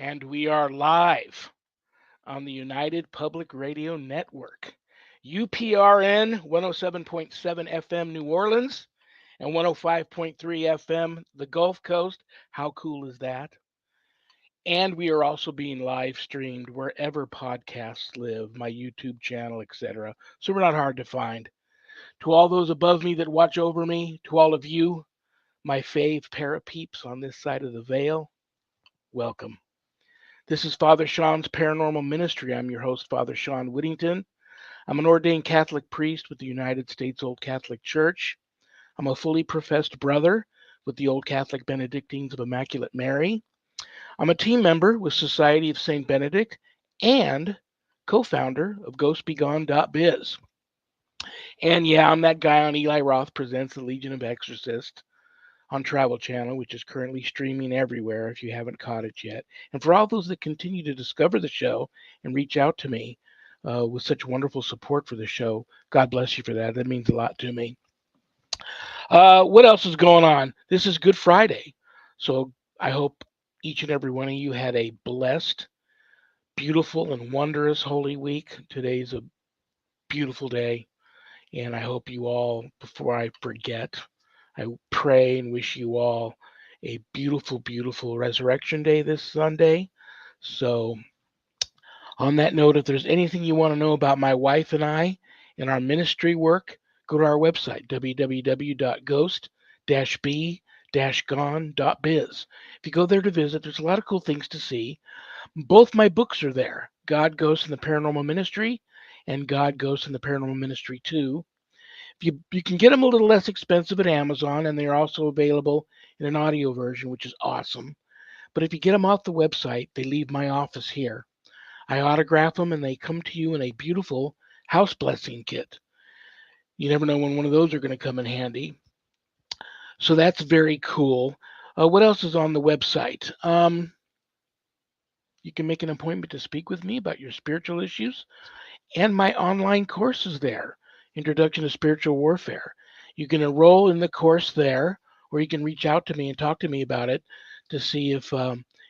And we are live on the United Public Radio Network. UPRN 107.7 FM New Orleans and 105.3 FM the Gulf Coast. How cool is that? And we are also being live streamed wherever podcasts live, my YouTube channel, etc. So we're not hard to find. To all those above me that watch over me, to all of you, my fave parapeeps on this side of the veil, welcome. This is Father Shawn's Paranormal Ministry. I'm your host, Father Shawn Whittington. I'm an ordained Catholic priest with the United States Old Catholic Church. I'm a fully professed brother with the Old Catholic Benedictines of Immaculate Mary. I'm a team member with Society of St. Benedict and co-founder of GhostBegone.biz. And yeah, I'm that guy on Eli Roth Presents the Legion of Exorcists on Travel Channel, which is currently streaming everywhere if you haven't caught it yet. And for all those that continue to discover the show and reach out to me with such wonderful support for the show, God bless you for that. That means a lot to me. What else is going on? This is Good Friday. So I hope each and every one of you had a blessed, beautiful, and wondrous Holy Week. Today's a beautiful day. And I hope you all, before I forget, I pray and wish you all a beautiful, beautiful Resurrection Day this Sunday. So, on that note, if there's anything you want to know about my wife and I and our ministry work, go to our website, www.ghost-b-gone.biz. If you go there to visit, there's a lot of cool things to see. Both my books are there, God, Ghost, and the Paranormal Ministry, and God, Ghost, and the Paranormal Ministry 2. You can get them a little less expensive at Amazon, and they're also available in an audio version, which is awesome. But if you get them off the website, they leave my office here. I autograph them, and they come to you in a beautiful house blessing kit. You never know when one of those are going to come in handy. So that's very cool. What else is on the website? You can make an appointment to speak with me about your spiritual issues and my online courses there. Introduction to Spiritual Warfare. You can enroll in the course there, or you can reach out to me and talk to me about it to see if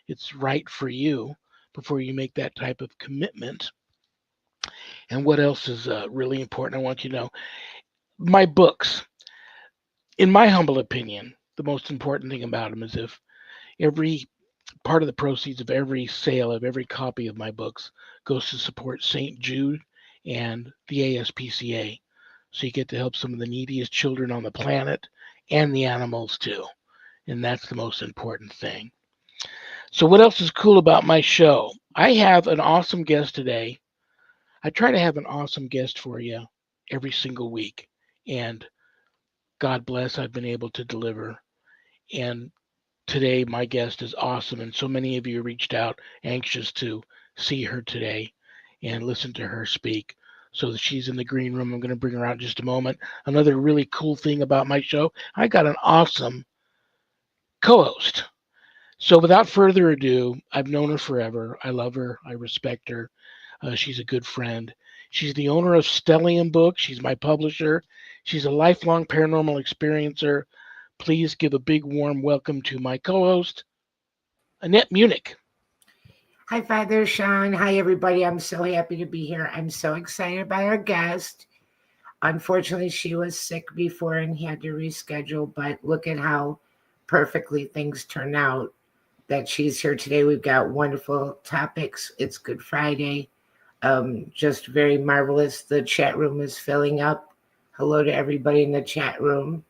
it's right for you before you make that type of commitment. And what else is really important? I want you to know my books. In my humble opinion, the most important thing about them is if every part of the proceeds of every sale of every copy of my books goes to support St. Jude and the ASPCA. So you get to help some of the neediest children on the planet and the animals too. And that's the most important thing. So, what else is cool about my show? I have an awesome guest today. I try to have an awesome guest for you every single week. And God bless, I've been able to deliver. And today, my guest is awesome. And so many of you reached out anxious to see her today and listen to her speak. So she's in the green room. I'm going to bring her out in just a moment. Another really cool thing about my show, I got an awesome co-host. So without further ado, I've known her forever. I love her. I respect her. She's a good friend. She's the owner of Stellium Books. She's my publisher. She's a lifelong paranormal experiencer. Please give a big warm welcome to my co-host, Annette Munich. Hi, Father Shawn. Hi, everybody. I'm so happy to be here. I'm so excited about our guest. Unfortunately, she was sick before and had to reschedule, but look at how perfectly things turn out that she's here today. We've got wonderful topics. It's Good Friday. Just very marvelous. The chat room is filling up. Hello to everybody in the chat room.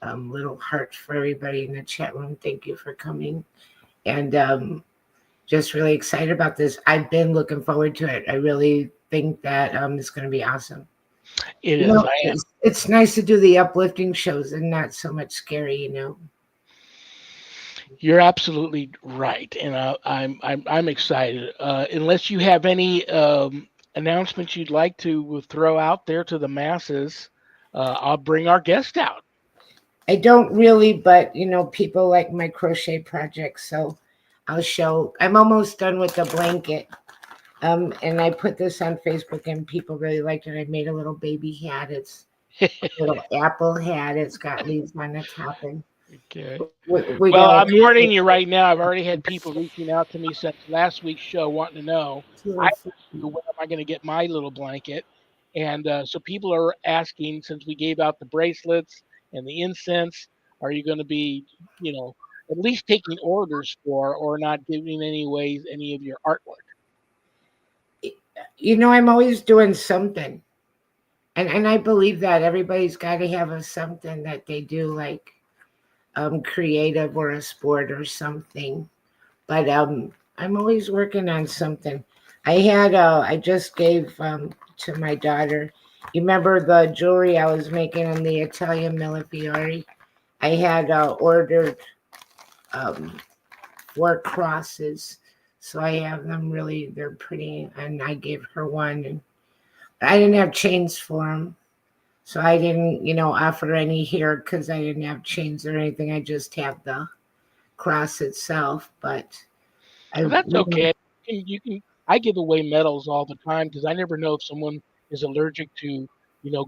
Little hearts for everybody in the chat room. Thank you for coming. And just really excited about this. I've been looking forward to it. I really think that it's going to be awesome. It is. I am. It's nice to do the uplifting shows and not so much scary. You're absolutely right, and I'm excited. Unless you have any announcements you'd like to throw out there to the masses, I'll bring our guest out. I don't really, but people like my crochet project, so I'll show. I'm almost done with the blanket. And I put this on Facebook and people really liked it. I made a little baby hat. It's a little apple hat. It's got leaves on the top. And Okay. We Well, got I'm warning you right now. I've already had people reaching out to me since last week's show wanting to know, I when am I going to get my little blanket? And so people are asking, since we gave out the bracelets and the incense, are you going to be, at least taking orders for or not giving any ways any of your artwork? I'm always doing something. And I believe that everybody's got to have a something that they do, like creative or a sport or something. But I'm always working on something. I just gave to my daughter. You remember the jewelry I was making in the Italian Millefiori? I had ordered um, 4 crosses, so I have them. Really, they're pretty, and I gave her one. And I didn't have chains for them, so I didn't, offer any here because I didn't have chains or anything. I just have the cross itself. But I, Well, that's okay. You can. I give away medals all the time because I never know if someone is allergic to,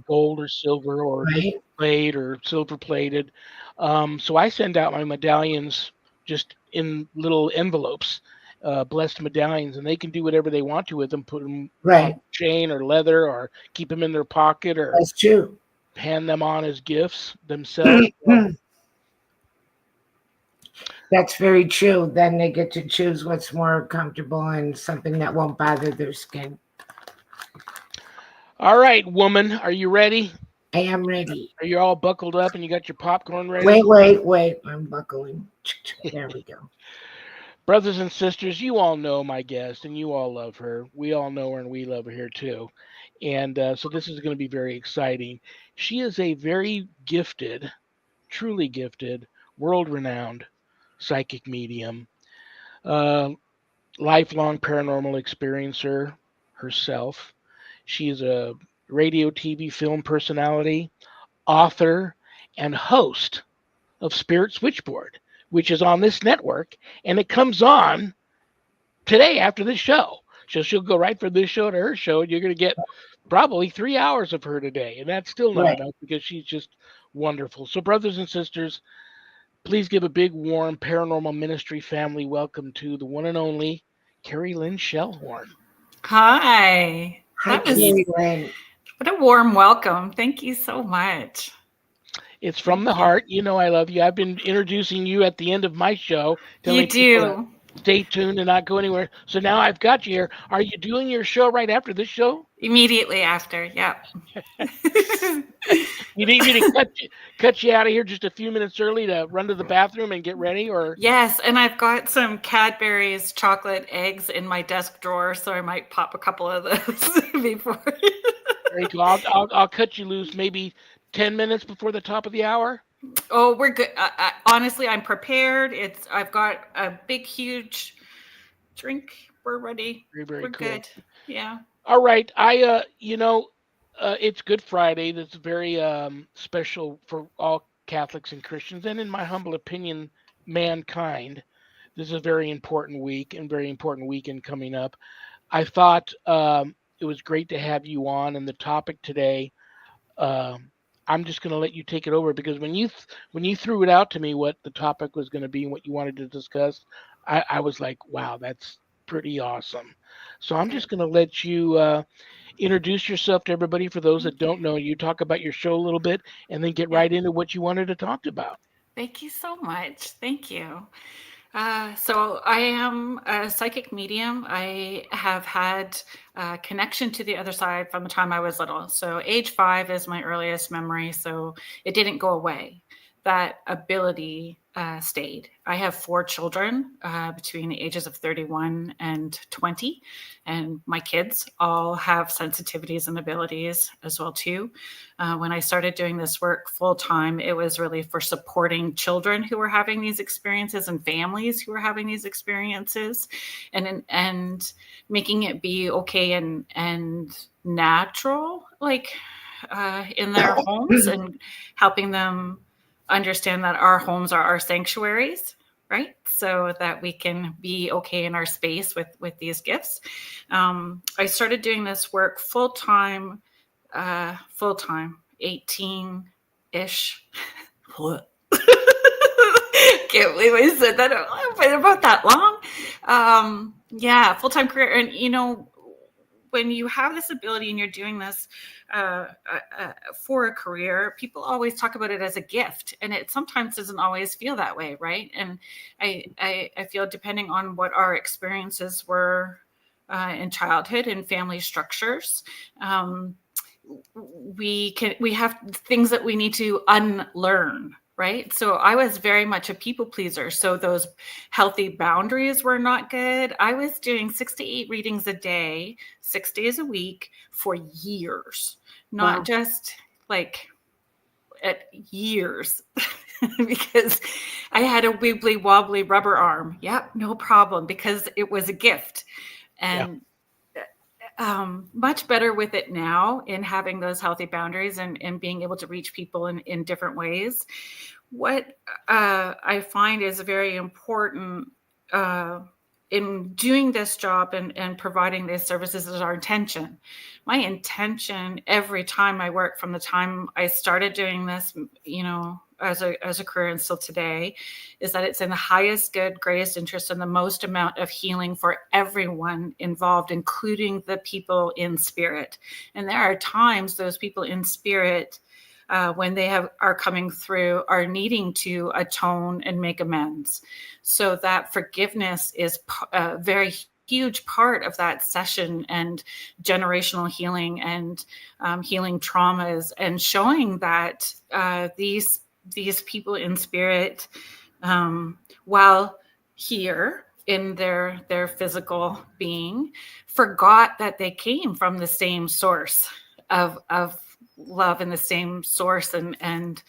gold or silver or right, nickel plate or silver plated. So I send out my medallions just in little envelopes, blessed medallions, and they can do whatever they want to with them. Put them on right. chain or leather, or keep them in their pocket, or That's true. hand them on as gifts themselves. So That's very true. Then they get to choose what's more comfortable and something that won't bother their skin. all right, woman, are you ready? I am ready. Are you all buckled up and you got your popcorn ready? Wait. I'm buckling. There we go. Brothers and sisters, you all know my guest and you all love her. We all know her and we love her here too. And so this is going to be very exciting. She is a very gifted, truly gifted, world renowned psychic medium, uh, lifelong paranormal experiencer herself. She is a radio, TV, film personality, author, and host of Spirit Switchboard, which is on this network, and it comes on today after this show. So she'll go right from this show to her show, and you're going to get probably 3 hours of her today. And that's still not Right. enough because she's just wonderful. So, brothers and sisters, please give a big, warm paranormal ministry family welcome to the one and only Kerrilynn Shellhorn. Hi. Hi, That was Kerrilynn. what a warm welcome. Thank you so much. It's from the Thank you. heart. You know I love you. I've been introducing you at the end of my show, You telling people to do. stay tuned and not go anywhere. So now I've got you here. Are you doing your show right after this show? Immediately after. Yep. You need me to cut you out of here just a few minutes early to run to the bathroom and get ready, or Yes, and I've got some Cadbury's chocolate eggs in my desk drawer, so I might pop a couple of those before. very cool. I'll cut you loose maybe 10 minutes before the top of the hour. Oh, we're good. Honestly, I'm prepared. I've got a big, huge drink. We're ready. Very, very We're cool. good. Yeah. All right. It's Good Friday. That's very special for all Catholics and Christians, and in my humble opinion, mankind. This is a very important week and very important weekend coming up. I thought it was great to have you on, and the topic today. I'm just going to let you take it over because when you threw it out to me what the topic was going to be and what you wanted to discuss, I was like, wow, that's pretty awesome. So I'm just going to let you introduce yourself to everybody. For those that don't know you, talk about your show a little bit, and then get Yeah. right into what you wanted to talk about. Thank you so much. Thank you. So I am a psychic medium. I have had a connection to the other side from the time I was little. So age 5 is my earliest memory. So it didn't go away. That ability stayed. I have 4 children between the ages of 31 and 20, and my kids all have sensitivities and abilities as well too. When I started doing this work full time, it was really for supporting children who were having these experiences and families who were having these experiences, and making it be okay and natural, like in their homes, and helping them understand that our homes are our sanctuaries, right? So that we can be okay in our space with these gifts. I started doing this work full time, 18-ish. can't believe I said that. I've been about that long. Yeah, full-time career. And, when you have this ability and you're doing this for a career, people always talk about it as a gift, and it sometimes doesn't always feel that way, right? And I feel, depending on what our experiences were in childhood and family structures, we have things that we need to unlearn. Right. So I was very much a people pleaser. So those healthy boundaries were not good. I was doing 6 to 8 readings a day, 6 days a week for years, not just like at years, because I had a wibbly wobbly rubber arm. Yep. No problem, because it was a gift. And much better with it now, in having those healthy boundaries and being able to reach people in different ways. What I find is very important in doing this job and providing these services is our intention. My intention every time I work, from the time I started doing this, as a career and still today, is that it's in the highest good, greatest interest, and the most amount of healing for everyone involved, including the people in spirit. And there are times those people in spirit, when they are coming through, are needing to atone and make amends. So that forgiveness is a very huge part of that session, and generational healing, and healing traumas, and showing that these people in spirit, while here in their physical being, forgot that they came from the same source of love, and the same source, and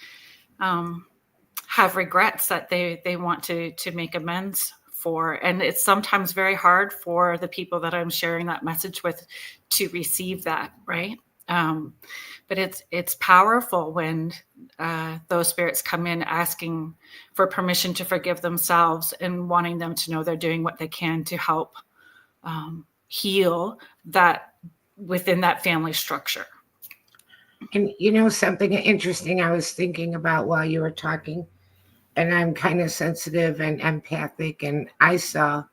have regrets that they want to make amends for. And it's sometimes very hard for the people that I'm sharing that message with to receive that, right? But it's powerful when those spirits come in asking for permission to forgive themselves, and wanting them to know they're doing what they can to help heal that within that family structure. And something interesting I was thinking about while you were talking, and I'm kind of sensitive and empathic, and I saw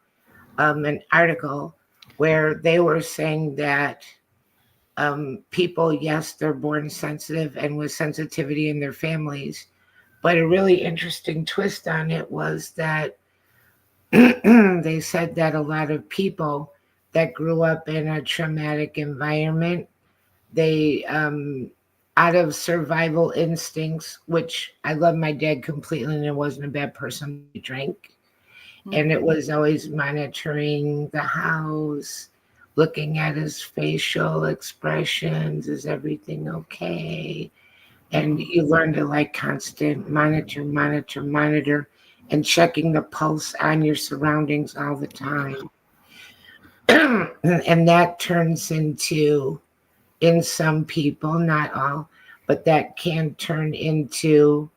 an article where they were saying that people, yes, they're born sensitive and with sensitivity in their families, but a really interesting twist on it was that they said that a lot of people that grew up in a traumatic environment, they out of survival instincts, which I love my dad completely, and it wasn't a bad person. He drank, and it was always monitoring the house, looking at his facial expressions. Is everything okay? And you learn to constant monitor, and checking the pulse on your surroundings all the time. And that turns into, in some people, not all, but that can turn into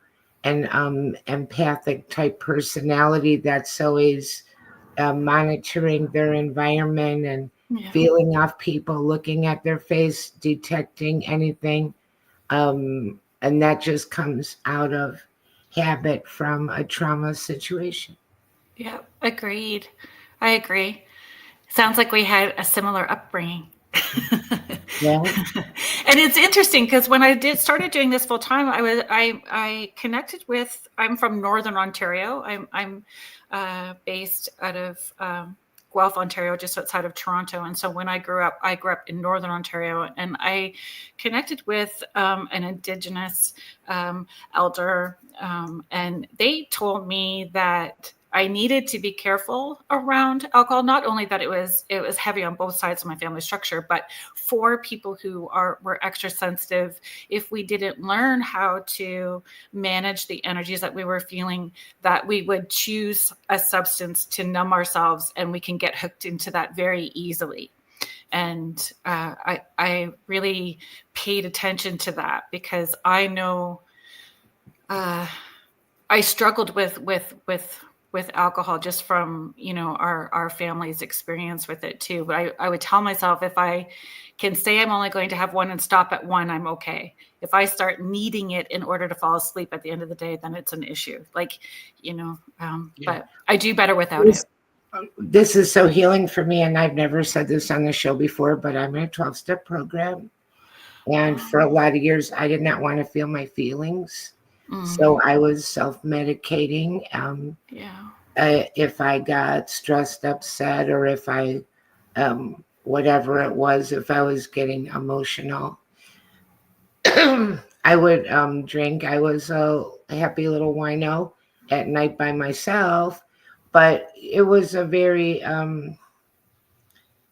an empathic type personality that's always monitoring their environment and feeling off people, looking at their face, detecting anything. And that just comes out of habit from a trauma situation. Yeah, agreed. I agree. Sounds like we had a similar upbringing. Yeah. And it's interesting because when I started doing this full time, I connected with. I'm from Northern Ontario. I'm based out of Guelph, Ontario, just outside of Toronto. And so when I grew up in Northern Ontario, and I connected with an Indigenous elder, and they told me that I needed to be careful around alcohol. Not only that it was heavy on both sides of my family structure, but for people who were extra sensitive, if we didn't learn how to manage the energies that we were feeling, that we would choose a substance to numb ourselves, and we can get hooked into that very easily. And I really paid attention to that, because I know I struggled with alcohol just from, our family's experience with it too. But I would tell myself, if I can say I'm only going to have one and stop at one, I'm okay. If I start needing it in order to fall asleep at the end of the day, then it's an issue. Like, but I do better without it. This is so healing for me, and I've never said this on the show before, but I'm in a 12-step program. And for a lot of years, I did not want to feel my feelings. So I was self-medicating. If I got stressed, upset, or if I, whatever it was, if I was getting emotional, I would drink. I was a happy little wino at night by myself, but it was a very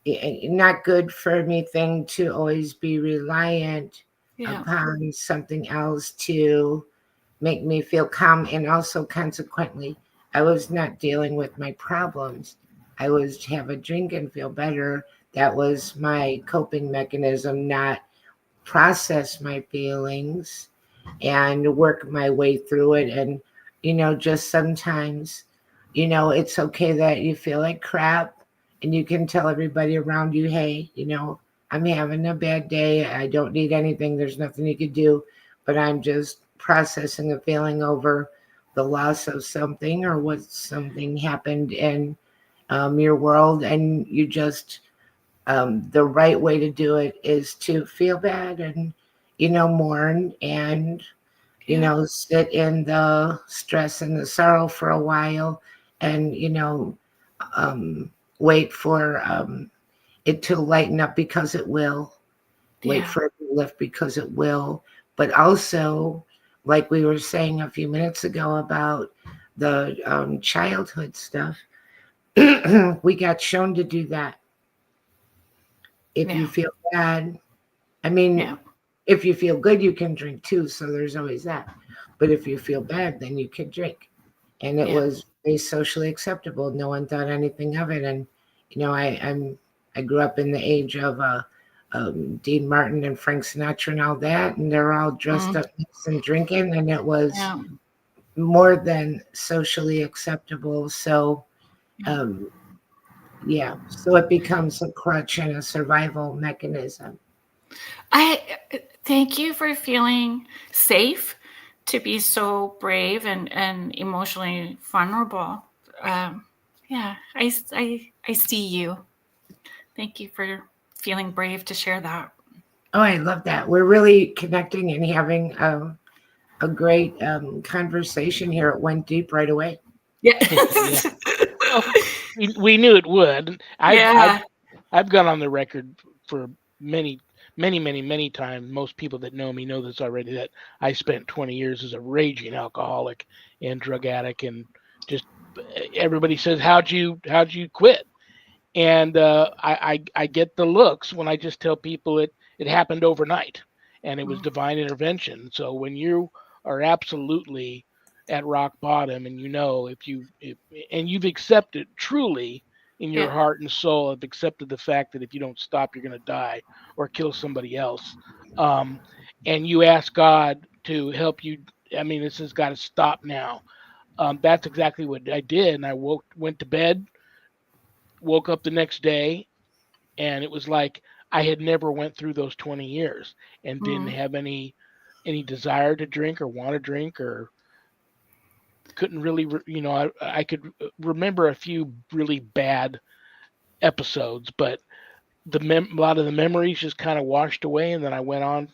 not good for me thing to always be reliant upon something else to make me feel calm. And also consequently, I was not dealing with my problems. I was have a drink and feel better. That was my coping mechanism, not process my feelings and work my way through it. And, just sometimes, it's okay that you feel like crap. And you can tell everybody around you, hey, I'm having a bad day. I don't need anything. There's nothing you could do. But I'm just processing a feeling over the loss of something or what something happened in your world. And you just, the right way to do it is to feel bad and, mourn and, sit in the stress and the sorrow for a while and, wait for it to lighten up because it will. Wait for it to lift because it will. But also, like we were saying a few minutes ago about the childhood stuff, we got shown to do that. If you feel bad, if you feel good, you can drink too. So there's always that. But if you feel bad, then you can drink. And it was very socially acceptable. No one thought anything of it. And I grew up in the age of Dean Martin and Frank Sinatra and all that, and they're all dressed up and drinking, and it was more than socially acceptable. So, so it becomes a crutch and a survival mechanism. I thank you for feeling safe to be so brave and emotionally vulnerable. I see you. Thank you for feeling brave to share that. Oh, I love that. We're really connecting and having a great conversation here. It went deep right away. Yeah. Well, we knew it would. I've gone on the record for many times. Most people that know me know this already, that I spent 20 years as a raging alcoholic and drug addict, and just everybody says, how'd you quit? And I get the looks when I just tell people it happened overnight and it was divine intervention. So when you are absolutely at rock bottom, and and you've accepted truly in your heart and soul, have accepted the fact that if you don't stop, you're going to die or kill somebody else, and you ask God to help you. This has got to stop now. That's exactly what I did, and I went to bed, woke up the next day, and it was like I had never went through those 20 years and didn't have any desire to drink or want to drink, or couldn't really, I could remember a few really bad episodes, but a lot of the memories just kind of washed away, and then I went on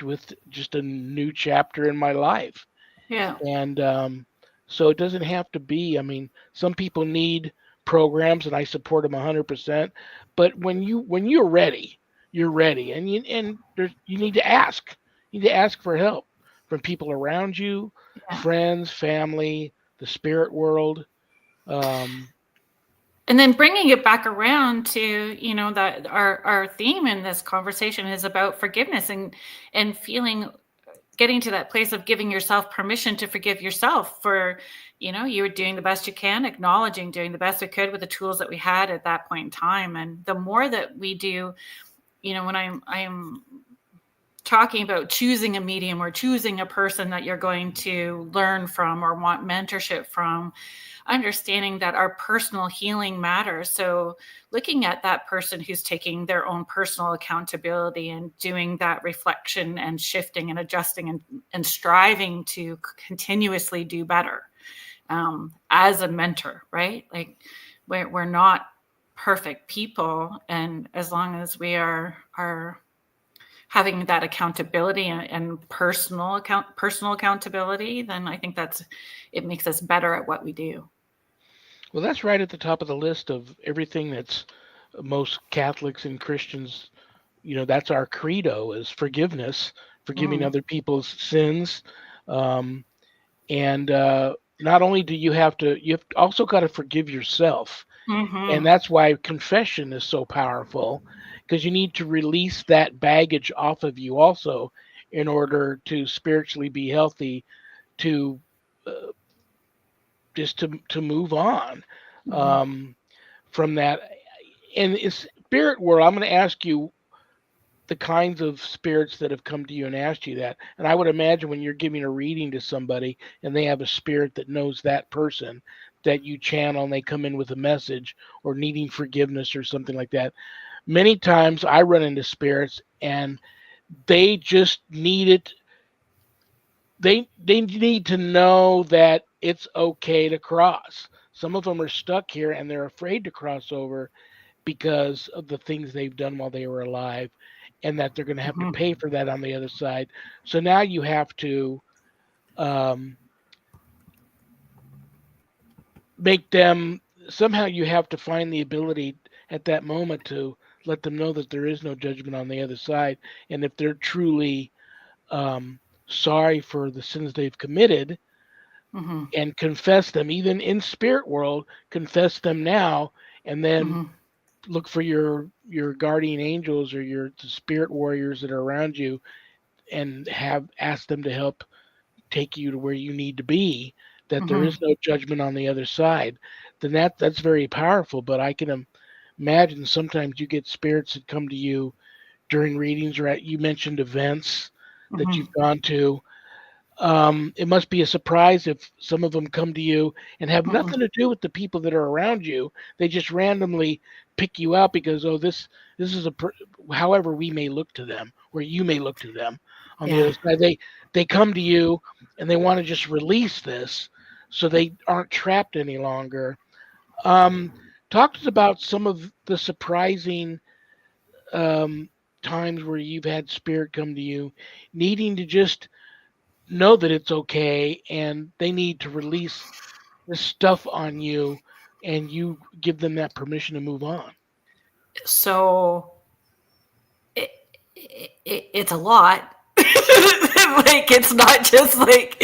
with just a new chapter in my life. Yeah. And so it doesn't have to be. Some people need programs, and I support them 100%. But when you're ready, you're ready, and you need to ask. You need to ask for help from people around you, friends, family, the spirit world. And then bringing it back around to, that our theme in this conversation is about forgiveness and getting to that place of giving yourself permission to forgive yourself for, you were doing the best you can, acknowledging doing the best we could with the tools that we had at that point in time. And the more that we do, when I'm talking about choosing a medium or choosing a person that you're going to learn from or want mentorship from, understanding that our personal healing matters. So looking at that person who's taking their own personal accountability and doing that reflection and shifting and adjusting and striving to continuously do better, as a mentor, right? Like we're not perfect people. And as long as we are having that accountability and personal accountability, then I think it makes us better at what we do. Well, that's right at the top of the list of everything that's most Catholics and Christians, that's our credo, is forgiveness, forgiving other people's sins. Um, and not only do you've also got to forgive yourself. And that's why confession is so powerful, because you need to release that baggage off of you also in order to spiritually be healthy, to just to move on from that. And in spirit world, I'm going to ask you the kinds of spirits that have come to you and asked you that. And I would imagine when you're giving a reading to somebody and they have a spirit that knows that person, that you channel and they come in with a message or needing forgiveness or something like that. Many times I run into spirits and they just need it. They need to know that it's okay to cross. Some of them are stuck here and they're afraid to cross over because of the things they've done while they were alive, and that they're going to have to pay for that on the other side. So now you have to make them, somehow you have to find the ability at that moment to let them know that there is no judgment on the other side. And if they're truly sorry for the sins they've committed, and confess them, even in spirit world, confess them now, and then look for your guardian angels or the spirit warriors that are around you, and have asked them to help take you to where you need to be, that there is no judgment on the other side. Then that's very powerful. But I can imagine sometimes you get spirits that come to you during readings, or you mentioned events that you've gone to. It must be a surprise if some of them come to you and have nothing to do with the people that are around you. They just randomly pick you out because, oh, this is however we may look to them, or you may look to them on the other side. They come to you and they want to just release this so they aren't trapped any longer. Talk to us about some of the surprising times where you've had spirit come to you needing to just know that it's okay, and they need to release this stuff on you, and you give them that permission to move on. So it's a lot. Like, it's not just like,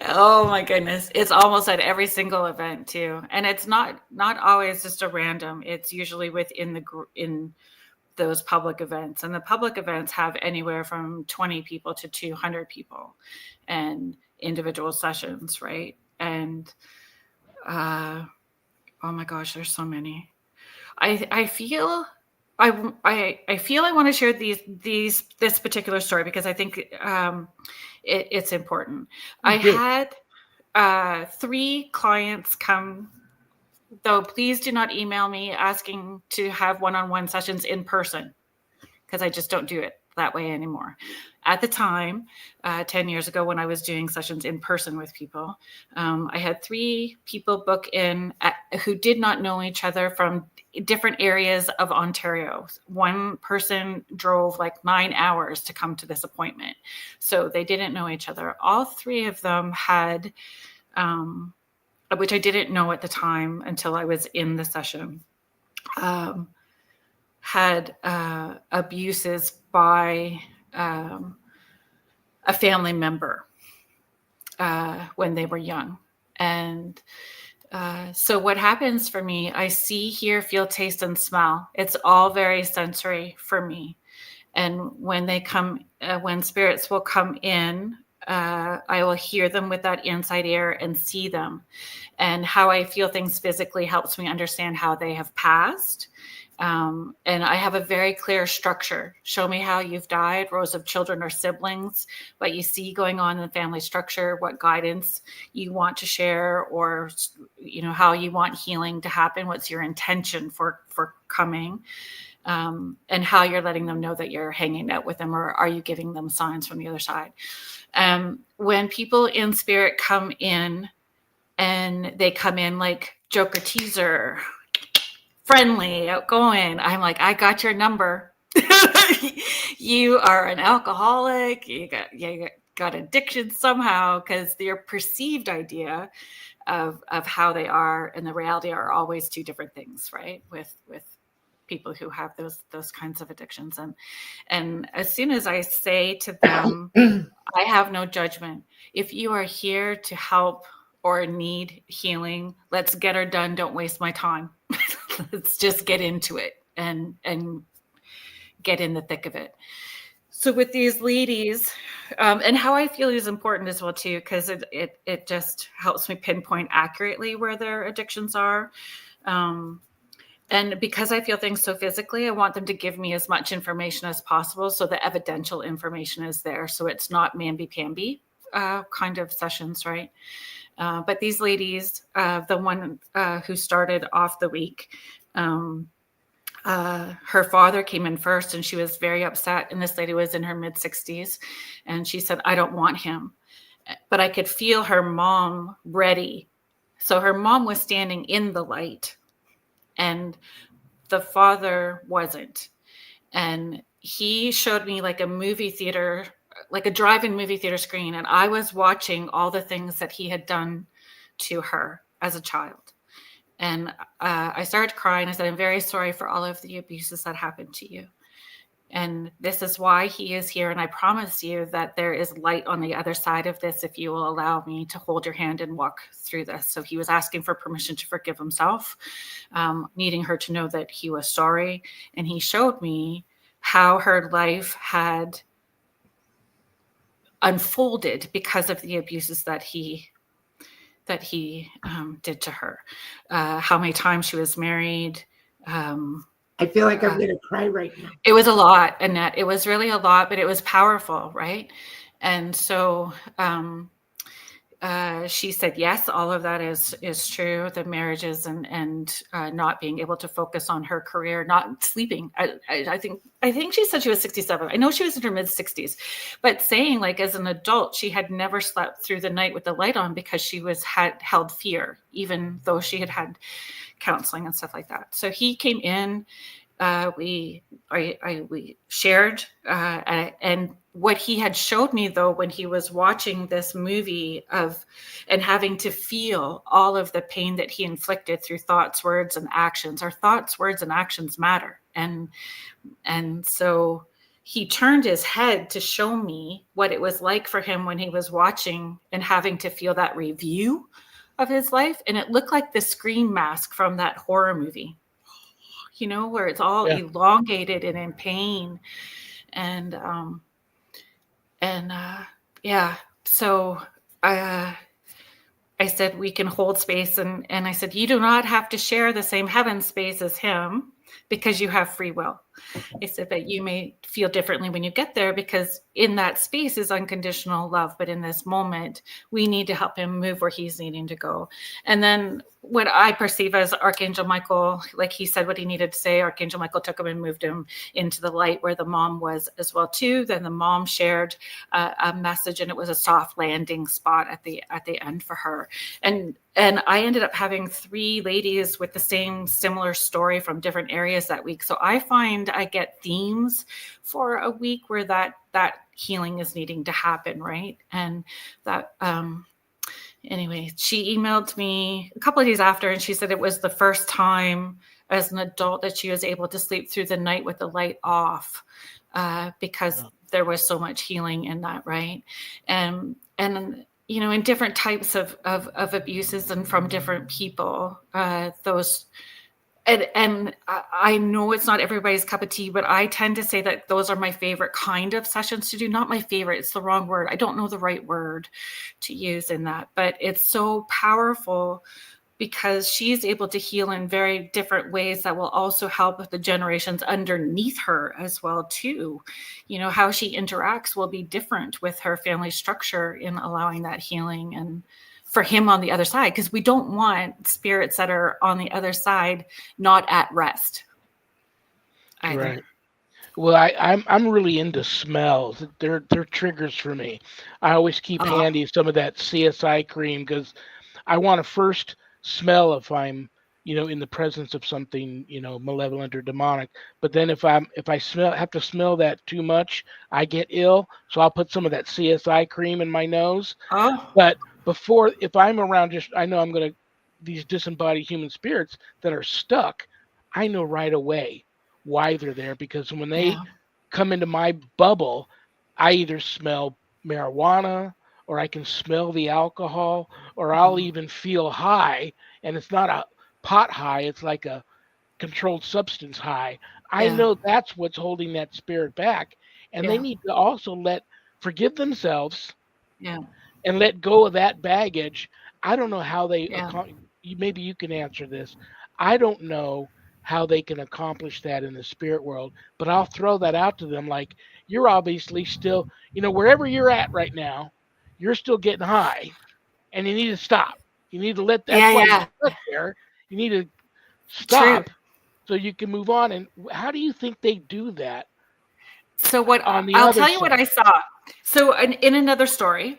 oh my goodness, it's almost at every single event too. And it's not always just a random, it's usually within in those public events. And the public events have anywhere from 20 people to 200 people and individual sessions, right? And oh my gosh, there's so many. I feel I want to share this particular story because I think it's important. I had 3 clients come, though please do not email me asking to have one-on-one sessions in person, because I just don't do it that way anymore. At the time, 10 years ago, when I was doing sessions in person with people, I had 3 people book in who did not know each other from different areas of Ontario. One person drove like 9 hours to come to this appointment. So they didn't know each other. All 3 of them had, which I didn't know at the time until I was in the session, had abuses by a family member when they were young. And so what happens for me, I see, hear, feel, taste, and smell. It's all very sensory for me. And when they come, when spirits will come in, I will hear them with that inside ear and see them. And how I feel things physically helps me understand how they have passed. And I have a very clear structure. Show me how you've died, rows of children or siblings, what you see going on in the family structure, what guidance you want to share, or, you know, how you want healing to happen. What's your intention for coming, and how you're letting them know that you're hanging out with them, or are you giving them signs from the other side? When people in spirit come in, and they come in like Joker teaser, friendly, outgoing, I'm like, I got your number. You are an alcoholic. You got addiction somehow, because their perceived idea of how they are and the reality are always two different things, right? With people who have those kinds of addictions, and as soon as I say to them, I have no judgment. If you are here to help or need healing, let's get her done. Don't waste my time. Let's just get into it and get in the thick of it. So with these ladies, and how I feel is important as well too, because it just helps me pinpoint accurately where their addictions are. And because I feel things so physically, I want them to give me as much information as possible, so the evidential information is there. So it's not mamby-pamby kind of sessions, right? But these ladies, the one who started off the week, her father came in first, and she was very upset. And this lady was in her mid-60s, and she said, I don't want him. But I could feel her mom ready. So her mom was standing in the light, and the father wasn't. And he showed me like a movie theater, like a drive-in movie theater screen. And I was watching all the things that he had done to her as a child. And I started crying. I said, I'm very sorry for all of the abuses that happened to you. And this is why he is here. And I promise you that there is light on the other side of this if you will allow me to hold your hand and walk through this. So he was asking for permission to forgive himself, needing her to know that he was sorry. And he showed me how her life had unfolded because of the abuses that he did to her. How many times she was married. I feel like I'm going to cry right now. It was a lot, Annette. It was really a lot, but it was powerful, right? And so she said, yes, all of that is true. The marriages and not being able to focus on her career, not sleeping. I think she said she was 67. I know she was in her mid 60s, but saying like as an adult, she had never slept through the night with the light on because she had held fear, even though she had counseling and stuff like that. So he came in, we shared, and what he had showed me though, when he was watching this movie and having to feel all of the pain that he inflicted through thoughts, words, and actions. Our thoughts, words, and actions matter. And so he turned his head to show me what it was like for him when he was watching and having to feel that review of his life. And it looked like the scream mask from that horror movie, you know, where it's all elongated and in pain. And so I said, we can hold space. And I said, you do not have to share the same heaven space as him because you have free will. I said, but you may feel differently when you get there, because in that space is unconditional love. But in this moment, we need to help him move where he's needing to go. And then what I perceive as Archangel Michael, like he said what he needed to say, Archangel Michael took him and moved him into the light where the mom was as well too. Then the mom shared a message, and it was a soft landing spot at the end for her. And I ended up having 3 ladies with the same similar story from different areas that week. So I find I get themes for a week where that healing is needing to happen, right? And that anyway, she emailed me a couple of days after, and she said it was the first time as an adult that she was able to sleep through the night with the light off, because there was so much healing in that, right? And you know, in different types of abuses and from different people, those. And I know it's not everybody's cup of tea, but I tend to say that those are my favorite kind of sessions to do. Not my favorite, it's the wrong word. I don't know the right word to use in that, but it's so powerful because she's able to heal in very different ways that will also help with the generations underneath her as well too. How she interacts will be different with her family structure in allowing that healing, and for him on the other side, because we don't want spirits that are on the other side not at rest either. Right. Well, I'm really into smells. They're triggers for me. I always keep Uh, handy some of that CSI cream because I want to first smell if I'm, in the presence of something, malevolent or demonic. But then if I have to smell that too much, I get ill. So I'll put some of that CSI cream in my nose. oh, But if I'm around, just I know I'm gonna these disembodied human spirits that are stuck, I know right away why they're there because when they yeah, come into my bubble, I either smell marijuana or I can smell the alcohol or I'll mhm, even feel high, and it's not a pot high, it's like a controlled substance high. I yeah, know that's what's holding that spirit back, and they yeah, need to also forgive themselves yeah, and let go of that baggage. I don't know how they yeah, maybe you can answer this. I don't know how they can accomplish that in the spirit world, but I'll throw that out to them like you're obviously still, wherever you're at right now, you're still getting high and you need to stop. You need to that's yeah, why you're yeah. stuck there. You need to True. stop so you can move on. And how do you think they do that So what on the I'll other tell you what side? I saw. So in another story,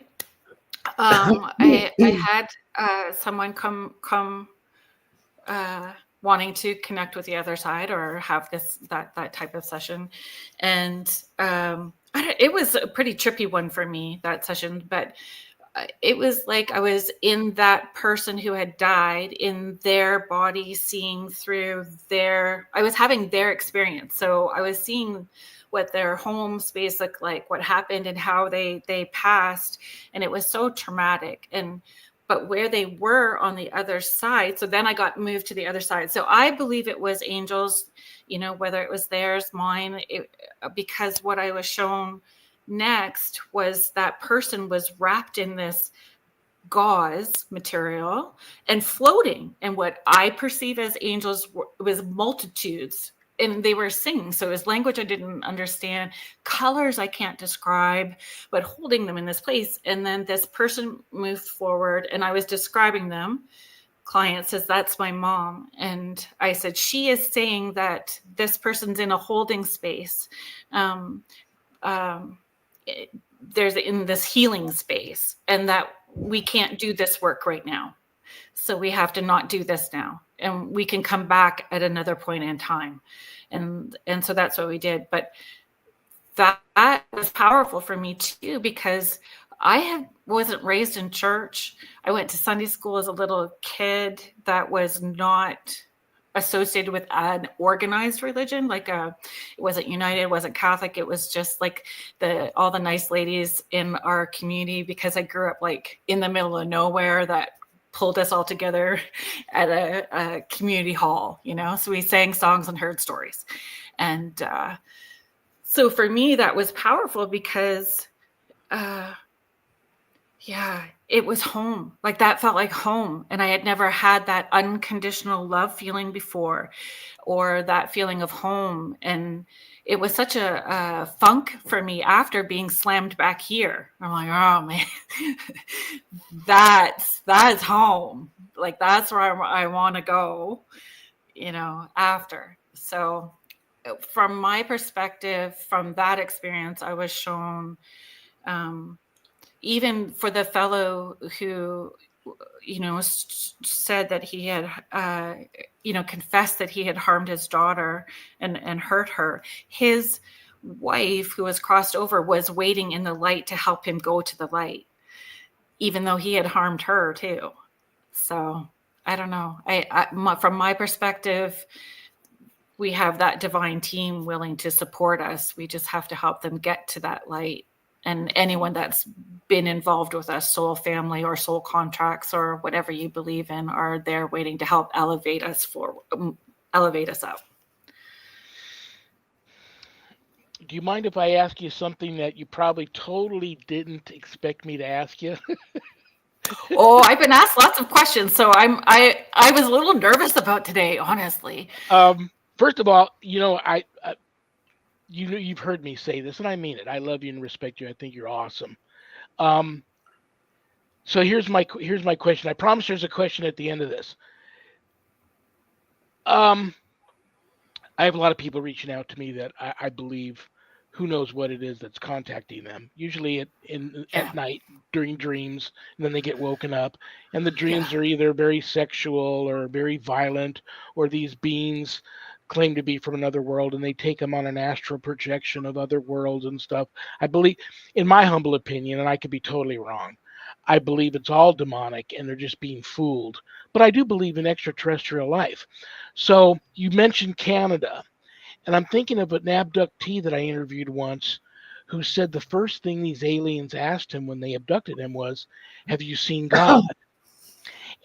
I had someone come uh, wanting to connect with the other side or have that type of session, and it was a pretty trippy one for me, that session. But it was like I was in that person who had died in their body, seeing through I was having their experience. So I was seeing what their home space looked like, what happened and how they passed. And it was so traumatic. But where they were on the other side. So then I got moved to the other side. So I believe it was angels, whether it was theirs, mine, because what I was shown next was that person was wrapped in this gauze material and floating, and what I perceive as angels was multitudes, and they were singing. So it was language I didn't understand, colors I can't describe, but holding them in this place. And then this person moved forward and I was describing them. Client says, that's my mom. And I said, she is saying that this person's in a holding space. um, um, there's in this healing space, and that we can't do this work right now. So we have to not do this now, and we can come back at another point in time. And so that's what we did. But that was powerful for me too, because wasn't raised in church. I went to Sunday school as a little kid that was not associated with an organized religion. Like it wasn't United, it wasn't Catholic. It was just like all the nice ladies in our community, because I grew up like in the middle of nowhere, that pulled us all together at a community hall, so we sang songs and heard stories. And so for me, that was powerful because yeah, it was home. Like that felt like home. And I had never had that unconditional love feeling before, or that feeling of home. And it was such a funk for me after being slammed back here. I'm like, oh man, that's home. Like that's where I want to go, after. So from my perspective, from that experience, I was shown, even for the fellow who, said that he had, confessed that he had harmed his daughter and hurt her. His wife, who was crossed over, was waiting in the light to help him go to the light, even though he had harmed her too. So I don't know. From my perspective, we have that divine team willing to support us. We just have to help them get to that light. And anyone that's been involved with us, soul family or soul contracts or whatever you believe in, are there waiting to help elevate us up. Do you mind if I ask you something that you probably totally didn't expect me to ask you? Oh, I've been asked lots of questions, so I was a little nervous about today, honestly. First of all, you've heard me say this, and I mean it. I love you and respect you. I think you're awesome. Um, so here's my question. I promise there's a question at the end of this. Um, I have a lot of people reaching out to me that I believe who knows what it is that's contacting them. Usually at Yeah, night during dreams, and then they get woken up, and the yeah. dreams are either very sexual or very violent, or these beings claim to be from another world, and they take them on an astral projection of other worlds and stuff. I believe, in my humble opinion, and I could be totally wrong, I believe it's all demonic and they're just being fooled. But I do believe in extraterrestrial life. So you mentioned Canada, and I'm thinking of an abductee that I interviewed once who said the first thing these aliens asked him when they abducted him was, "Have you seen God?"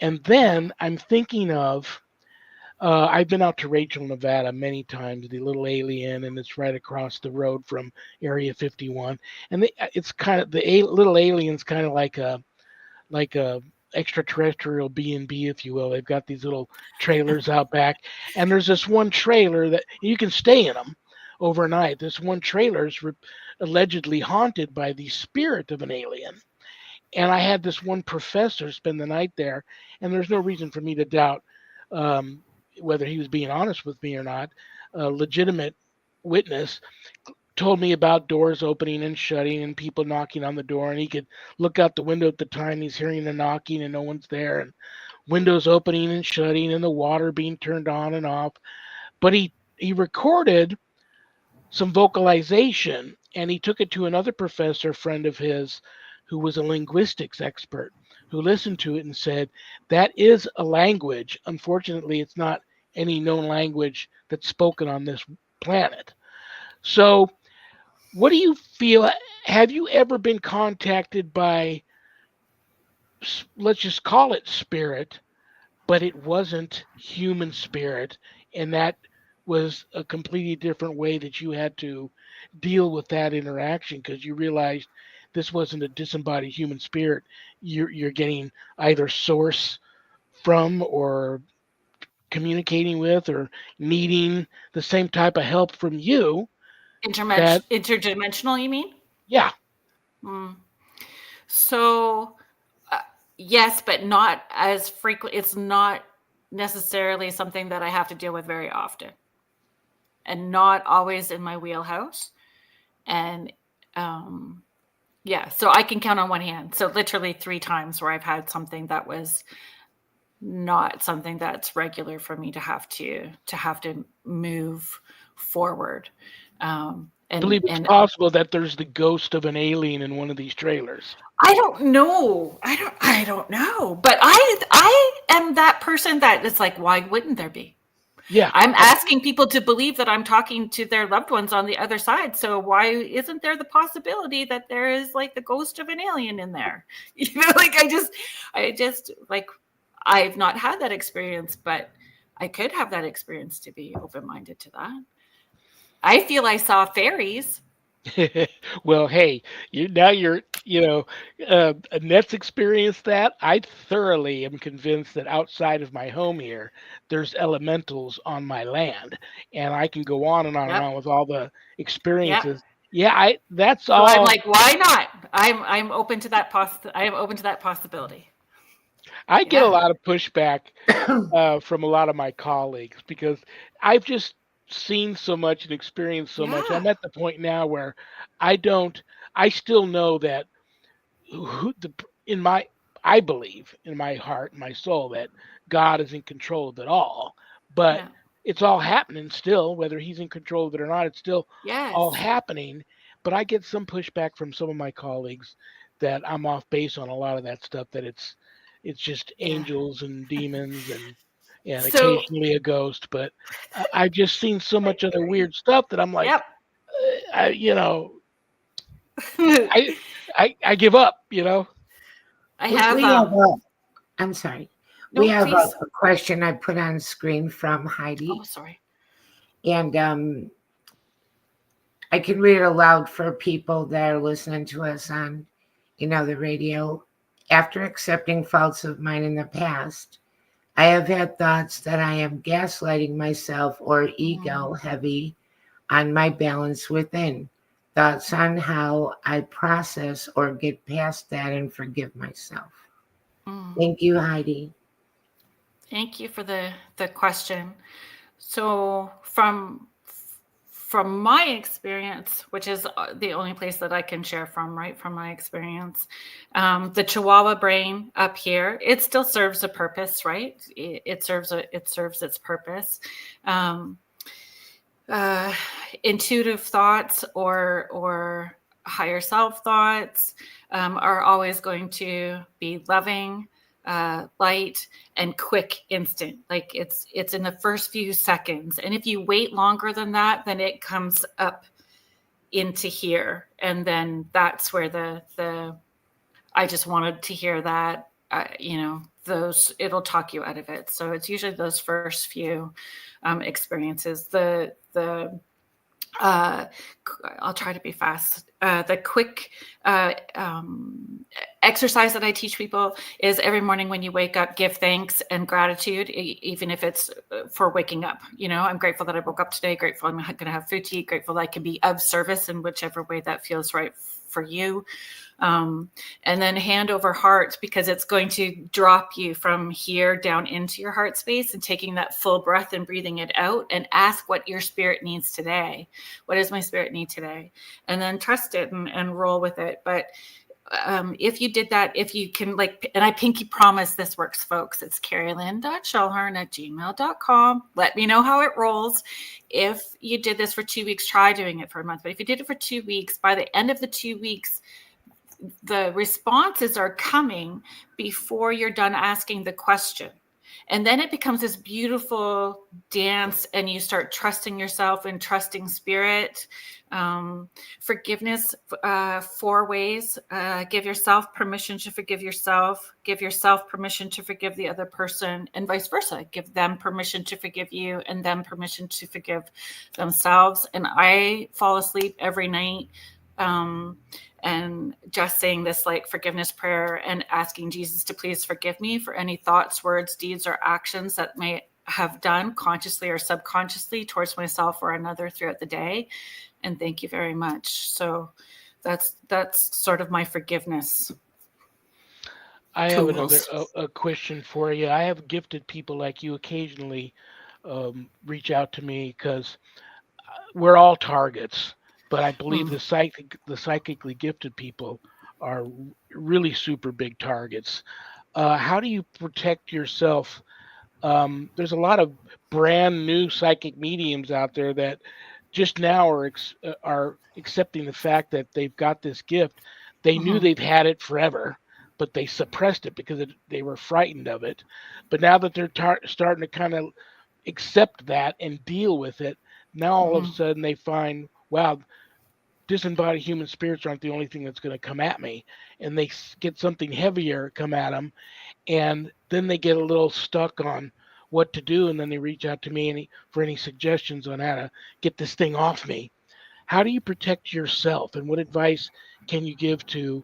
And then I'm thinking of, I've been out to Rachel, Nevada many times, the little alien, and it's right across the road from Area 51. And it's kind of little alien's kind of like a extraterrestrial B&B, if you will. They've got these little trailers out back, and there's this one trailer that you can stay in them overnight. This one trailer is allegedly haunted by the spirit of an alien. And I had this one professor spend the night there, and there's no reason for me to doubt um, whether he was being honest with me or not. A legitimate witness told me about doors opening and shutting and people knocking on the door, and he could look out the window at the time he's hearing the knocking and no one's there, and windows opening and shutting and the water being turned on and off. But he recorded some vocalization, and he took it to another professor friend of his who was a linguistics expert, who listened to it and said that is a language. Unfortunately, it's not any known language that's spoken on this planet. So what do you feel? Have you ever been contacted by, let's just call it spirit, but it wasn't human spirit, and that was a completely different way that you had to deal with that interaction because you realized this wasn't a disembodied human spirit. You're getting either source from or communicating with or needing the same type of help from you that Interdimensional, you mean? yeah. Mm. So, uh, yes, but not as frequent. It's not necessarily something that I have to deal with very often, and not always in my wheelhouse. And yeah, so I can count on one hand. So literally 3 times where I've had something that was not something that's regular for me to have to move forward. I believe it's And possible that there's the ghost of an alien in one of these trailers. I don't know. I don't know. But I am that person that is like, why wouldn't there be? Yeah. I'm asking people to believe that I'm talking to their loved ones on the other side. So why isn't there the possibility that there is like the ghost of an alien in there? Like I just like I've not had that experience, but I could have that experience to be open-minded to that. I feel I saw fairies. Well, hey, Annette's experienced that. I thoroughly am convinced that outside of my home here, there's elementals on my land, and I can go on and on and Yep. on with all the Yep. experiences. Yeah, that's So I'm all. like, why not? I'm open to that I am open to that possibility. I get a Yeah. lot of pushback from a lot of my colleagues because I've just seen so much and experienced so much. Yeah. I'm at the point now where I don't. I still know that who the in my I believe in my heart and my soul that God is in control of it all. But Yeah. it's all happening still, whether he's in control of it or not. It's still all Yes. happening. But I get some pushback from some of my colleagues that I'm off base on a lot of that stuff. That it's just Yeah. angels and demons and So occasionally a ghost. But I've just seen so much other weird stuff that I'm like, yep. I, you know, I I give up. You know. I we, have we have a, I'm sorry. We no, have please. a question I put on screen from Heidi, Oh, sorry. and I can read it aloud for people that are listening to us on, the radio. After accepting faults of mine in the past, I have had thoughts that I am gaslighting myself or ego heavy on my balance within. Thoughts on how I process or get past that and forgive myself. Thank you, Heidi. Thank you for the question. So from my experience, which is the only place that I can share from, right, from my experience, the Chihuahua brain up here, it still serves a purpose, right? It serves its purpose. Intuitive thoughts or higher self thoughts are always going to be loving, light, and quick, instant. Like it's in the first few seconds, and if you wait longer than that, then it comes up into here, and then that's where the I just wanted to hear that. Those, it'll talk you out of it. So it's usually those first few experiences. I'll try to be fast. The quick exercise that I teach people is every morning when you wake up, give thanks and gratitude, even if it's for waking up. I'm grateful that I woke up today, grateful I'm going to have food to eat, grateful that I can be of service in whichever way that feels right for you. And then hand over heart, because it's going to drop you from here down into your heart space, and taking that full breath and breathing it out, and ask what your spirit needs today. What does my spirit need today? And then trust it and roll with it. But if you did that, if you can, and I pinky promise this works, folks, it's kerrilynn.shellhorn@gmail.com. Let me know how it rolls. If you did this for 2 weeks, try doing it for a month. But if you did it for 2 weeks, by the end of the 2 weeks, the responses are coming before you're done asking the question. And then it becomes this beautiful dance, and you start trusting yourself and trusting spirit. Forgiveness, 4 ways. Give yourself permission to forgive yourself. Give yourself permission to forgive the other person, and vice versa. Give them permission to forgive you, and them permission to forgive themselves. And I fall asleep every night and just saying this forgiveness prayer and asking Jesus to please forgive me for any thoughts, words, deeds, or actions that may have done consciously or subconsciously towards myself or another throughout the day. And thank you very much. So that's sort of my forgiveness. I have another a question for you. I have gifted people like you occasionally reach out to me because we're all targets, but I believe the psychically gifted people are really super big targets. How do you protect yourself? There's a lot of brand new psychic mediums out there that just now are accepting the fact that they've got this gift. They knew they've had it forever, but they suppressed it because they were frightened of it. But now that they're starting to kind of accept that and deal with it, now all of a sudden they find, wow, disembodied human spirits aren't the only thing that's going to come at me, and they get something heavier come at them, and then they get a little stuck on what to do, and then they reach out to me for any suggestions on how to get this thing off me. How do you protect yourself, and what advice can you give to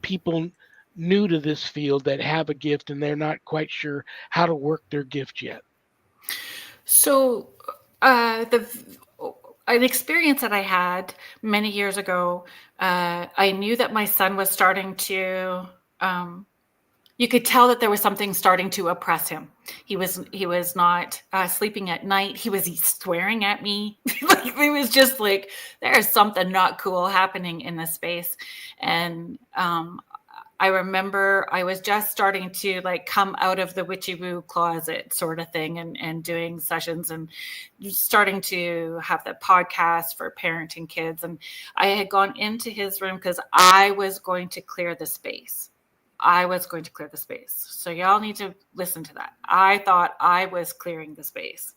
people new to this field that have a gift and they're not quite sure how to work their gift yet? So an experience that I had many years ago, I knew that my son was starting to, you could tell that there was something starting to oppress him. He was not sleeping at night. He was swearing at me. It was just like, there's something not cool happening in this space. And I remember I was just starting to come out of the witchy woo closet sort of thing, and doing sessions and starting to have the podcast for parenting kids. And I had gone into his room because I was going to clear the space. So y'all need to listen to that. I thought I was clearing the space.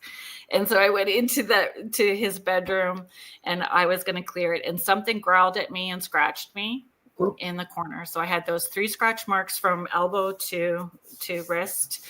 And so I went to his bedroom, and I was going to clear it. And something growled at me and scratched me in the corner. So I had those 3 scratch marks from elbow to wrist,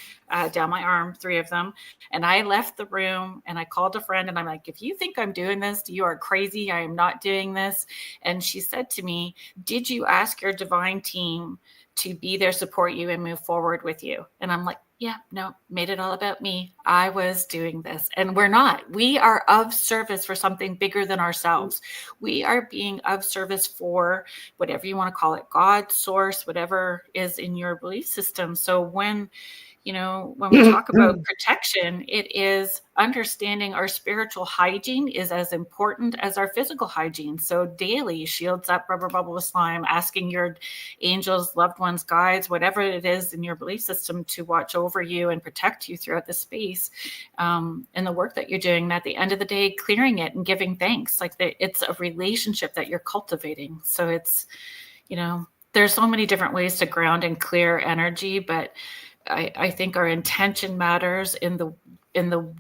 down my arm, 3 of them. And I left the room, and I called a friend, and I'm like, if you think I'm doing this, you are crazy. I am not doing this. And she said to me, did you ask your divine team to be there, support you, and move forward with you. And I'm like, yeah, no, made it all about me. I was doing this. And we're not. We are of service for something bigger than ourselves. We are being of service for whatever you want to call it, God, source, whatever is in your belief system. So when we talk about protection, it is understanding our spiritual hygiene is as important as our physical hygiene. So daily, shields up, rubber bubble with slime, asking your angels, loved ones, guides, whatever it is in your belief system to watch over you and protect you throughout the space, and the work that you're doing. And at the end of the day, clearing it and giving thanks. Like it's a relationship that you're cultivating. So it's, there's so many different ways to ground and clear energy, but I think our intention matters in the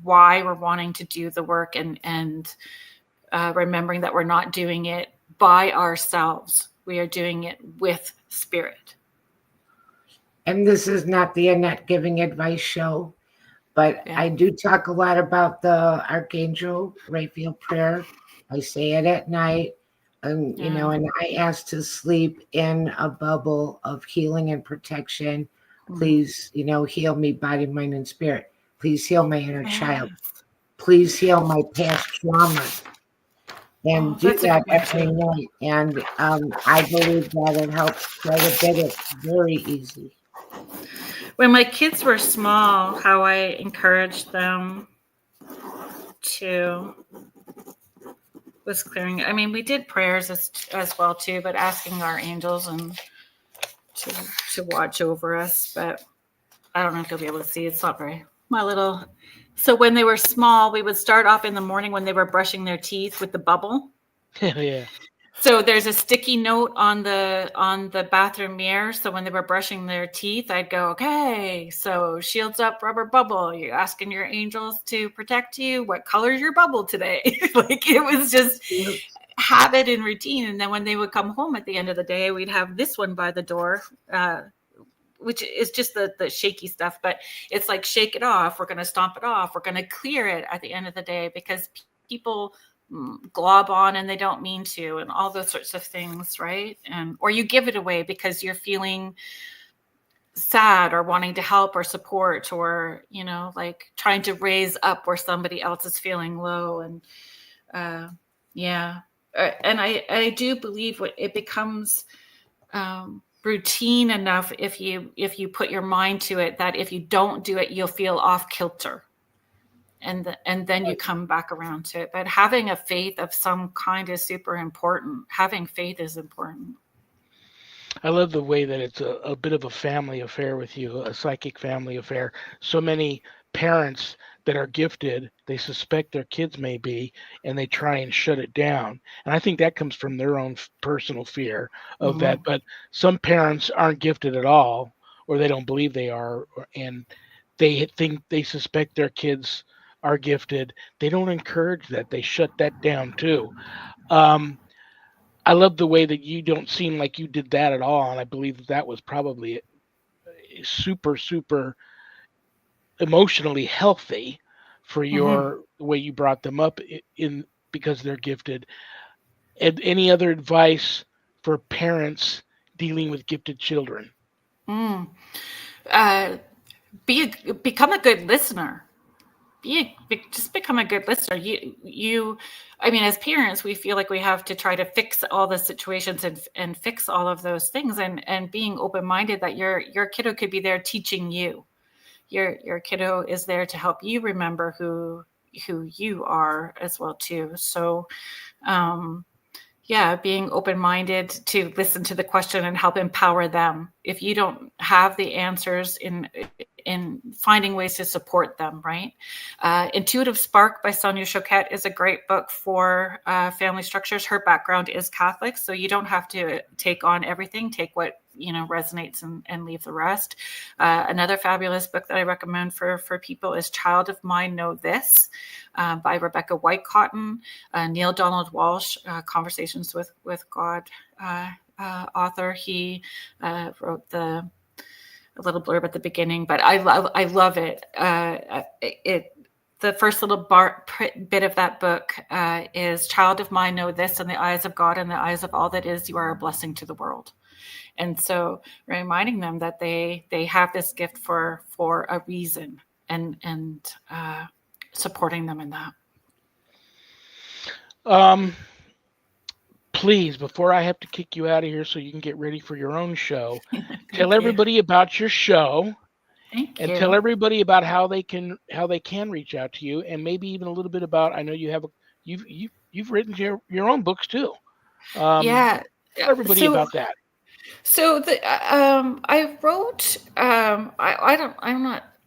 why we're wanting to do the work, and remembering that we're not doing it by ourselves. We are doing it with spirit. And this is not the Annette Giving Advice show, but I do talk a lot about the Archangel Raphael prayer. I say it at night, and and I ask to sleep in a bubble of healing and protection. Please, heal me, body, mind, and spirit. Please heal my inner child. Please heal my past trauma. And do that every night. And I believe that it helps quite a bit. It's very easy. When my kids were small, how I encouraged them to was clearing. I mean, we did prayers as well too, but asking our angels and to watch over us. But I don't know if you'll be able to see. It's not very So when they were small, we would start off in the morning when they were brushing their teeth with the bubble. Yeah. So there's a sticky note on the bathroom mirror. So when they were brushing their teeth, I'd go, okay, so shields up, rubber bubble. You're asking your angels to protect you. What color is your bubble today? Like it was just habit and routine. And then when they would come home at the end of the day, we'd have this one by the door, which is just the shaky stuff, but it's like, shake it off. We're going to stomp it off. We're going to clear it at the end of the day, because people glob on and they don't mean to, and all those sorts of things, right? Or you give it away because you're feeling sad or wanting to help or support, or like trying to raise up where somebody else is feeling low. And and I do believe it becomes routine enough if you put your mind to it, that if you don't do it, you'll feel off kilter. And then you come back around to it. But having a faith of some kind is super important. Having faith is important. I love the way that it's a bit of a family affair with you, a psychic family affair. So many parents that are gifted, they suspect their kids may be, and they try and shut it down. And I think that comes from their own personal fear of that. But some parents aren't gifted at all, or they don't believe they are, and they suspect their kids are gifted. They don't encourage that. They shut that down too. I love the way that you don't seem like you did that at all, and I believe that was probably super, super emotionally healthy for the way you brought them up in because they're gifted. And any other advice for parents dealing with gifted children? Become a good listener. Just become a good listener. I mean, as parents, we feel like we have to try to fix all the situations and fix all of those things, and being open-minded that your kiddo could be there teaching you. Your kiddo is there to help you remember who you are as well too. So, being open-minded to listen to the question and help empower them. If you don't have the answers, in finding ways to support them, right? Intuitive Spark by Sonia Choquette is a great book for family structures. Her background is Catholic, so you don't have to take on everything. Take what resonates and leave the rest. Another fabulous book that I recommend for people is Child of Mine Know This by Rebecca Whitecotton. Neil Donald Walsh, Conversations with God author. He wrote a little blurb at the beginning, but I love it. The first little bit of that book is Child of Mine Know This, in the eyes of God and the eyes of all that is, you are a blessing to the world. And so reminding them that they have this gift for a reason, and supporting them in that. Please, before I have to kick you out of here so you can get ready for your own show, tell you. everybody about your show. Thank And you. tell everybody about how they can reach out to you, and maybe even a little bit about. I know you have you've written your own books too. Yeah. Tell everybody about that. So I wrote.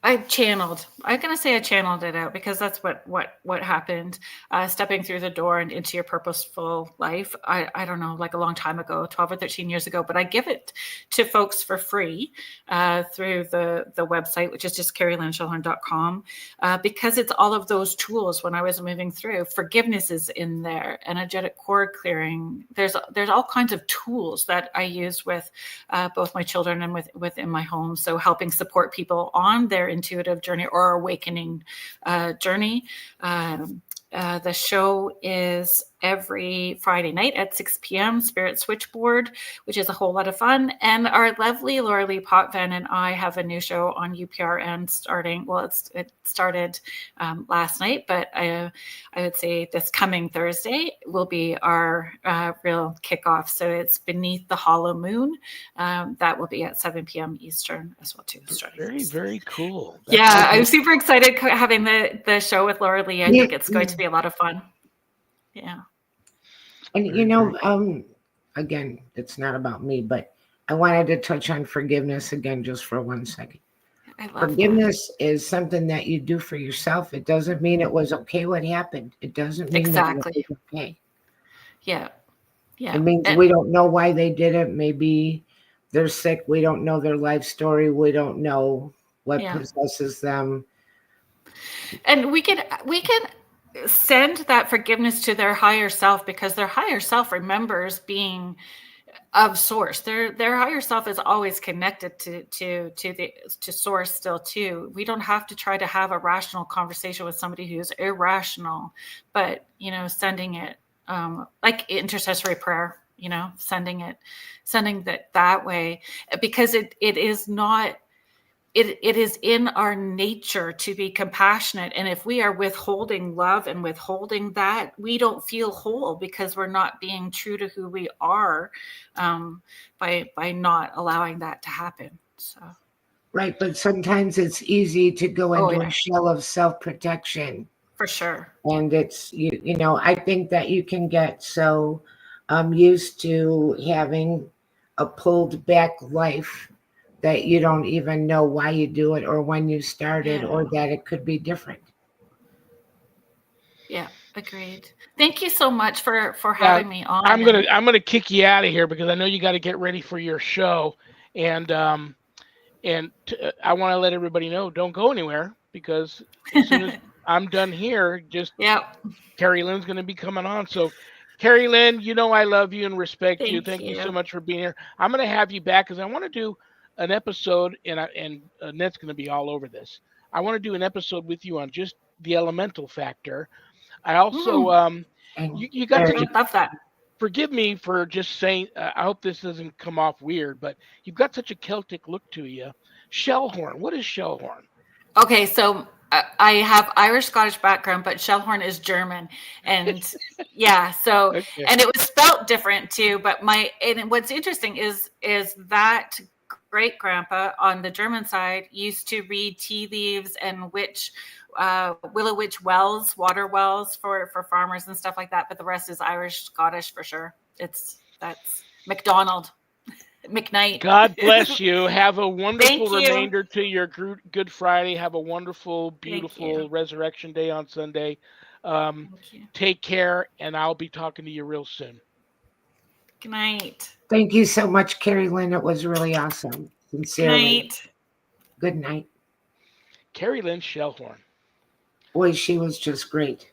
I channeled. I'm gonna say I channeled it out because that's what happened. Stepping through the door and into your purposeful life. I don't know, like a long time ago, 12 or 13 years ago. But I give it to folks for free through the website, which is just KerrilynShellhorn.com, because it's all of those tools. When I was moving through, forgiveness is in there, energetic cord clearing. There's all kinds of tools that I use with both my children and within my home. So helping support people on their intuitive journey or awakening journey. The show is every Friday night at 6 p.m. Spirit Switchboard, which is a whole lot of fun. And our lovely Laura Lee Potvin and I have a new show on UPRN starting. Well, it started last night, but I would say this coming Thursday will be our real kickoff. So it's Beneath the Hollow Moon. That will be at 7 p.m. Eastern as well too. Very, very cool. Yeah, I'm super excited having the show with Laura Lee. I think it's going to be a lot of fun. Yeah. And again, it's not about me, but I wanted to touch on forgiveness again just for 1 second. Forgiveness is something that you do for yourself. It doesn't mean it was okay what happened. It doesn't mean that it was okay. Yeah. It means we don't know why they did it. Maybe they're sick. We don't know their life story. We don't know what possesses them. And we can send that forgiveness to their higher self, because their higher self remembers being of source. Their higher self is always connected to source still too. We don't have to try to have a rational conversation with somebody who's irrational, but sending it like intercessory prayer, sending that way, because it is not. It is in our nature to be compassionate. And if we are withholding love and withholding that, we don't feel whole, because we're not being true to who we are by not allowing that to happen. So. Right. But sometimes it's easy to go into a shell of self-protection. For sure. And it's, I think that you can get so used to having a pulled back life that you don't even know why you do it or when you started, or that it could be different. Yeah, agreed. Thank you so much for having me on. I'm gonna kick you out of here because I know you got to get ready for your show, and I want to let everybody know, don't go anywhere, because as soon as I'm done here, Kerrilynn's going to be coming on. So Kerrilynn, I love you and respect you. Thank you so much for being here. I'm going to have you back because I want to do an episode, and Annette's going to be all over this. I want to do an episode with you on just the elemental factor. I also, you got such love that. Forgive me for just saying, I hope this doesn't come off weird, but you've got such a Celtic look to you. Shellhorn. What is Shellhorn? Okay, so I have Irish Scottish background, but Shellhorn is German, and so and it was spelt different too. But and what's interesting is that great grandpa on the German side used to read tea leaves and willow witch wells, water wells for farmers and stuff like that. But the rest is Irish Scottish for sure. That's McDonald. McKnight. God bless you. Have a wonderful remainder to your Good Friday. Have a wonderful, beautiful Resurrection Day on Sunday. Take care, and I'll be talking to you real soon. Good night. Thank you so much, Kerrilynn. It was really awesome. Sincerely. Good night. Kerrilynn Shellhorn. Boy, she was just great.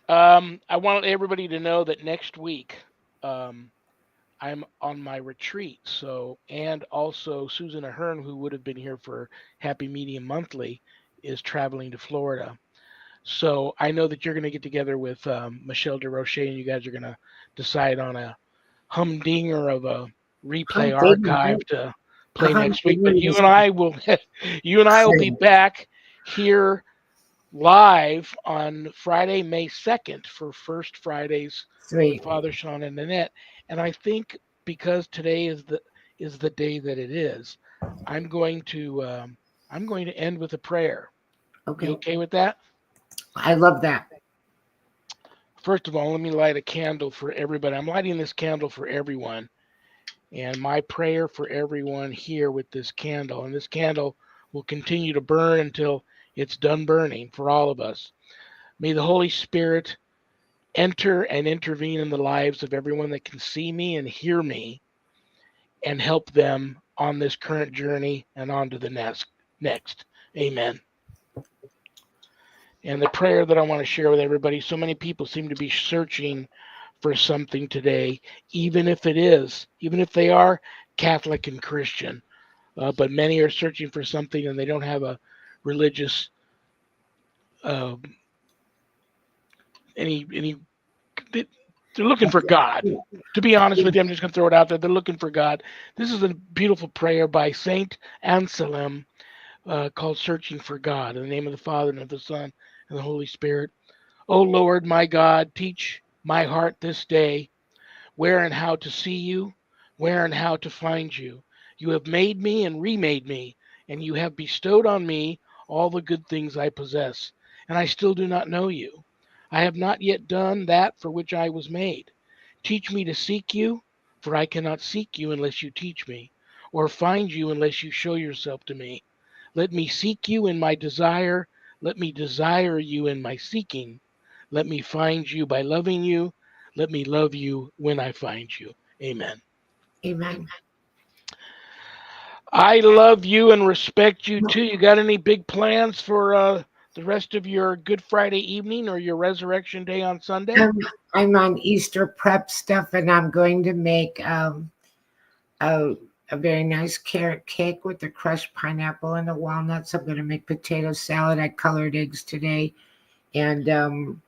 I want everybody to know that next week, I'm on my retreat. And also Susan Ahern, who would have been here for Happy Medium Monthly, is traveling to Florida. So I know that you're going to get together with Michelle DeRoche, and you guys are going to decide on a humdinger of a replay Date archive night. to play Uh-huh. next week. But you and I will be back here live on Friday, May 2nd for First Fridays with Sweet. Father Shawn and Nanette. And I think because today is the day that it is, I'm going to end with a prayer. You Okay. okay with that? I love that. First of all, let me light a candle for everybody. I'm lighting this candle for everyone. And my prayer for everyone here with this candle, and this candle will continue to burn until it's done burning for all of us. May the Holy Spirit enter and intervene in the lives of everyone that can see me and hear me and help them on this current journey and on to the next. Amen. And the prayer that I want to share with everybody, so many people seem to be searching for something today, even if they are Catholic and Christian, but many are searching for something and they don't have a religious uh, any they're looking for God. To be honest with you, I'm just going to throw it out there. They're looking for God. This is a beautiful prayer by Saint Anselm called Searching for God. In the name of the Father, and of the Son, and the Holy Spirit. O Lord, my God, teach my heart this day where and how to see you, where and how to find you. You have made me and remade me, and you have bestowed on me all the good things I possess, and I still do not know you. I have not yet done that for which I was made. Teach me to seek you, for I cannot seek you unless you teach me, or find you unless you show yourself to me. Let me seek you in my desire. Let me desire you in my seeking. Let me find you by loving you. Let me love you when I find you. Amen. Amen. I love you and respect you too. You got any big plans for the rest of your Good Friday evening or your Resurrection Day on Sunday? I'm on Easter prep stuff, and I'm going to make a very nice carrot cake with the crushed pineapple and the walnuts. I'm going to make potato salad. I colored eggs today, and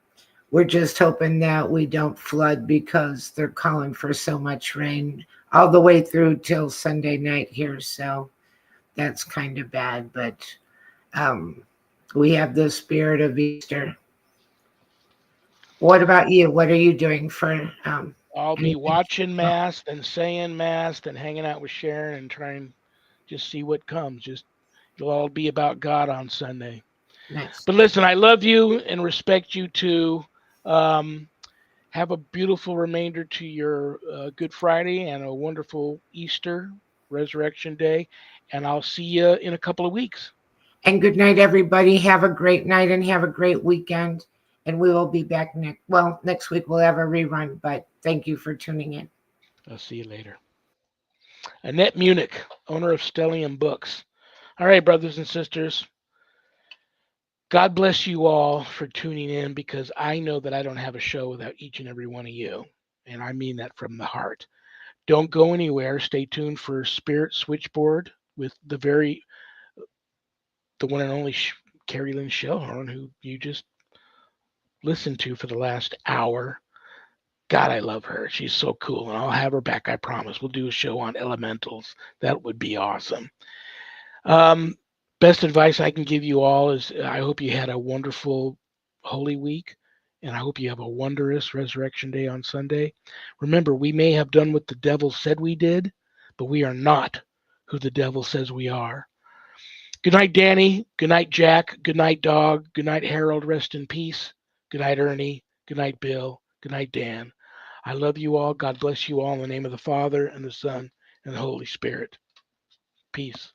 we're just hoping that we don't flood because they're calling for so much rain all the way through till Sunday night here. So that's kind of bad, but we have the spirit of Easter. What about you? What are you doing for I'll be anything? watching Mass and saying Mass and hanging out with Sharon and trying just see what comes. Just it'll all be about God on Sunday. Nice. But listen, I love you and respect you too. Um, have a beautiful remainder to your Good Friday and a wonderful Easter, Resurrection Day. And I'll see you in a couple of weeks. And good night, everybody. Have a great night and have a great weekend. And we will be back next week we'll have a rerun, but thank you for tuning in. I'll see you later. Annette Munich, owner of Stellium Books. All right, brothers and sisters. God bless you all for tuning in because I know that I don't have a show without each and every one of you. And I mean that from the heart. Don't go anywhere. Stay tuned for Spirit Switchboard with the one and only Kerrilynn Shellhorn, who you just listened to for the last hour. God, I love her. She's so cool, and I'll have her back. I promise. We'll do a show on elementals. That would be awesome. Um, Best advice I can give you all is I hope you had a wonderful Holy Week, and I hope you have a wondrous Resurrection Day on Sunday. Remember, we may have done what the devil said we did, but we are not who the devil says we are. Good night, Danny. Good night, Jack. Good night, Dog. Good night, Harold. Rest in peace. Good night, Ernie. Good night, Bill. Good night, Dan. I love you all. God bless you all in the name of the Father and the Son and the Holy Spirit. Peace.